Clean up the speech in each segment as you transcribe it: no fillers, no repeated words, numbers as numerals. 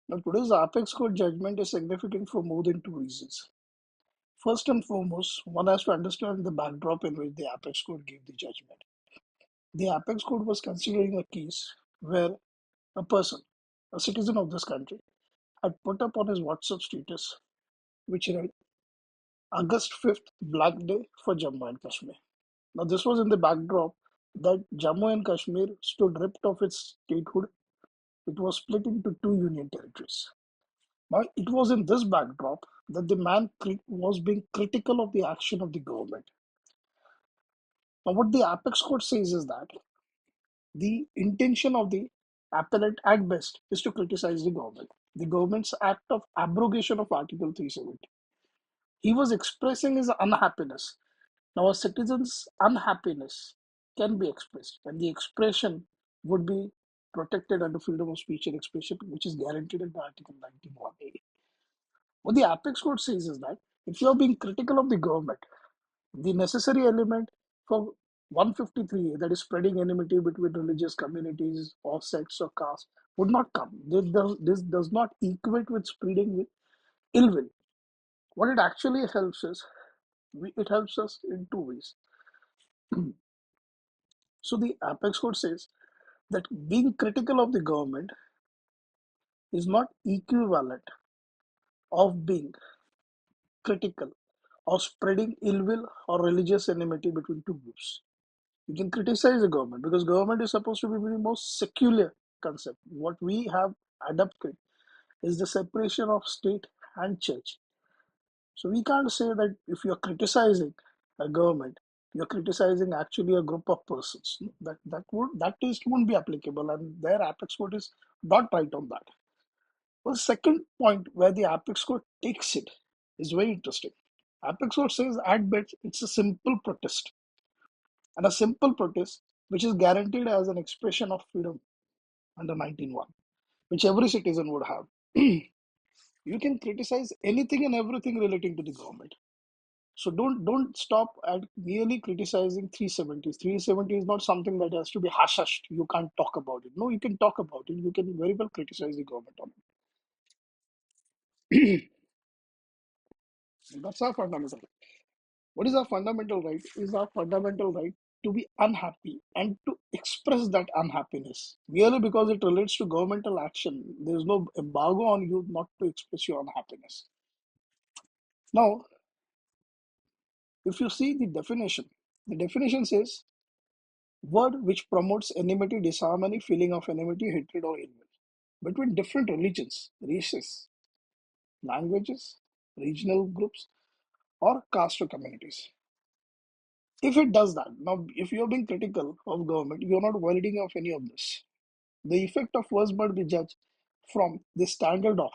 Now, today's Apex Court judgment is significant for more than two reasons. First and foremost, one has to understand the backdrop in which the Apex Court gave the judgment. The Apex Court was considering a case where a person, a citizen of this country, had put up on his WhatsApp status, which read August 5th, Black Day for Jammu and Kashmir. Now, this was in the backdrop that Jammu and Kashmir stood ripped of its statehood. It was split into two union territories. Now, it was in this backdrop that the man was being critical of the action of the government. Now, what the Apex Court says is that the intention of the appellate at best is to criticize the government. The government's act of abrogation of Article 370. He was expressing his unhappiness. Now, a citizen's unhappiness can be expressed, and the expression would be protected under freedom of speech and expression, which is guaranteed in Article 91A. What the Apex Court says is that if you are being critical of the government, the necessary element for 153A, that is spreading enmity between religious communities or sects or castes, would not come. This does not equate with spreading with ill will. What it actually helps is, it helps us in two ways. So the Apex Court says that being critical of the government is not equivalent of being critical or spreading ill will or religious enmity between two groups. You can criticize the government because government is supposed to be the most secular concept. What we have adopted is the separation of state and church. So we can't say that if you're criticizing a government, you're criticizing actually a group of persons. That taste won't be applicable, and their apex court is not right on that. Well, the second point where the apex court takes it is very interesting. Apex court says at best it's a simple protest, and a simple protest which is guaranteed as an expression of freedom under 19.1, which every citizen would have. You can criticize anything and everything relating to the government. So don't stop at merely criticizing 370. 370 is not something that has to be hushed. You can't talk about it. No, you can talk about it. You can very well criticize the government on it. That's our fundamental right. What is our fundamental right? Is our fundamental right to be unhappy and to express that unhappiness merely because it relates to governmental action. There is no embargo on you not to express your unhappiness. Now, if you see the definition says word which promotes enmity, disharmony, feeling of enmity, hatred, or ill will between different religions, races, languages, regional groups, or caste or communities. If it does that, now if you're being critical of government, you're not violating of any of this. The effect of words must be judged from the standard of.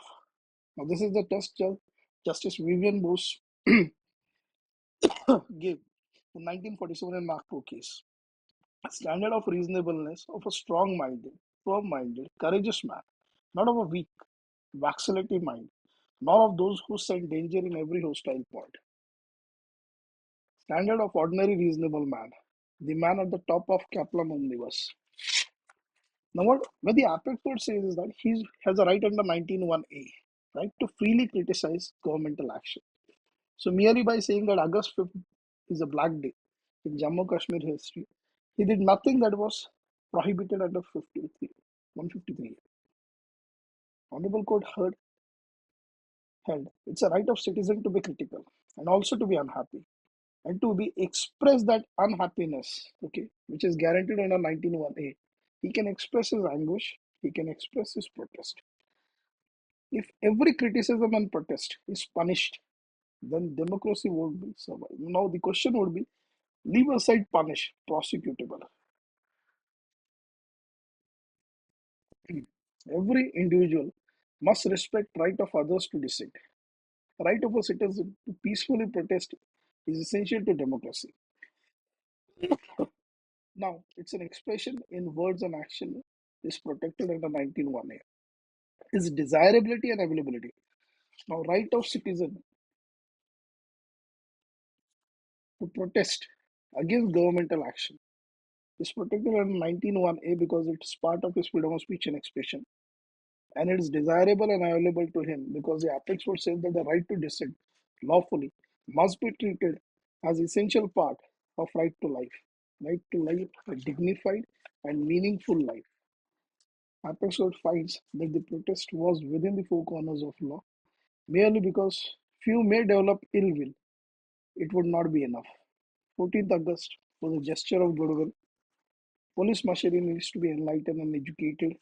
Now this is the test Justice Vivian Bose gave in 1947 in Nagpur case. A standard of reasonableness of a strong-minded, firm-minded, courageous man, not of a weak, vacillating mind, nor of those who scent danger in every hostile point. Standard of ordinary reasonable man, the man at the top of Kaplan omnibus. Now, what the Apex Court says is that he has a right under 19.1A, right, to freely criticize governmental action. So, merely by saying that August 5th is a black day in Jammu Kashmir history, he did nothing that was prohibited under 153. Honorable Court held it's a right of citizen to be critical and also to be unhappy and to be express that unhappiness, okay, which is guaranteed under 19.1A. He can express his anguish, he can express his protest. If every criticism and protest is punished, then democracy won't be survive. Now the question would be, leave aside punish, prosecutable. Every individual must respect right of others to dissent. Right of a citizen to peacefully protest is essential to democracy. Now, it's an expression in words and action is protected under 19.1A. Is desirability and availability. Now, right of citizen to protest against governmental action is protected under 19.1A because it's part of his freedom of speech and expression. and it is desirable and available to him because the apex would say that the right to dissent lawfully must be treated as essential part of right to life, a dignified and meaningful life. Apex Court finds that the protest was within the four corners of law merely because few may develop ill will. It would not be enough. 14th August was a gesture of goodwill. Police machinery needs to be enlightened and educated.